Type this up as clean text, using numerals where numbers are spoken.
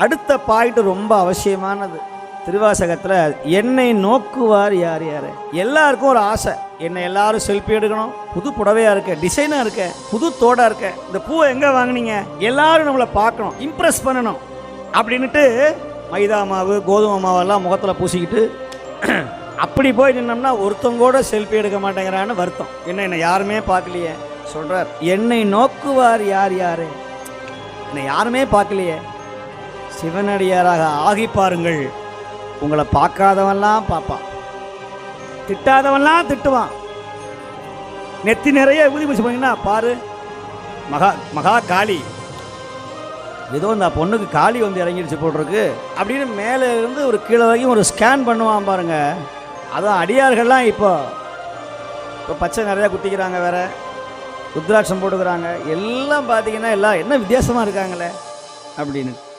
அடுத்த பாயிண்ட் ரொம்ப அவசியமானது. திருவாசகத்தில் என்னை நோக்குவார் யார் யார். எல்லாருக்கும் ஒரு ஆசை, என்னை எல்லாரும் செல்ஃபி எடுக்கணும், புது புடவையாக இருக்க, டிசைனாக இருக்க, புது தோடாக இருக்க, இந்த பூவை எங்கே வாங்கினீங்க, எல்லாரும் நம்மளை பார்க்கணும், இம்ப்ரெஸ் பண்ணணும் அப்படின்ட்டு மைதா மாவு கோதுமை மாவெல்லாம் முகத்தில் பூசிக்கிட்டு அப்படி போய் நின்னோம்னா ஒருத்தங்க கூட செல்ஃபி எடுக்க மாட்டேங்கிறான்னு வருத்தம். என்னை யாருமே பார்க்கலையே சொல்கிறார். என்னை நோக்குவார் யார் யார், என்னை யாருமே பார்க்கலையே, சிவனடியாராக ஆகி பாருங்கள். உங்களை பார்க்காதவன்லாம் பார்ப்பான், திட்டாதவன்லாம் திட்டுவான். நெத்தி நிறைய ஊதி பூசி போனீங்கன்னா பாரு மகா காளி, ஏதோ இந்த பொண்ணுக்கு காளி வந்து இறங்கிடுச்சு போட்டிருக்கு அப்படின்னு மேலே இருந்து ஒரு கீழே வரைக்கும் ஒரு ஸ்கேன் பண்ணுவான் பாருங்க. அதான் அடியார்கள்லாம் இப்போ பச்சை நிறையா குத்திக்கிறாங்க, வேற ருத்ராட்சம் போட்டுக்கிறாங்க, எல்லாம் பார்த்தீங்கன்னா எல்லாம் என்ன வித்தியாசமாக இருக்காங்களே அப்படின்னு.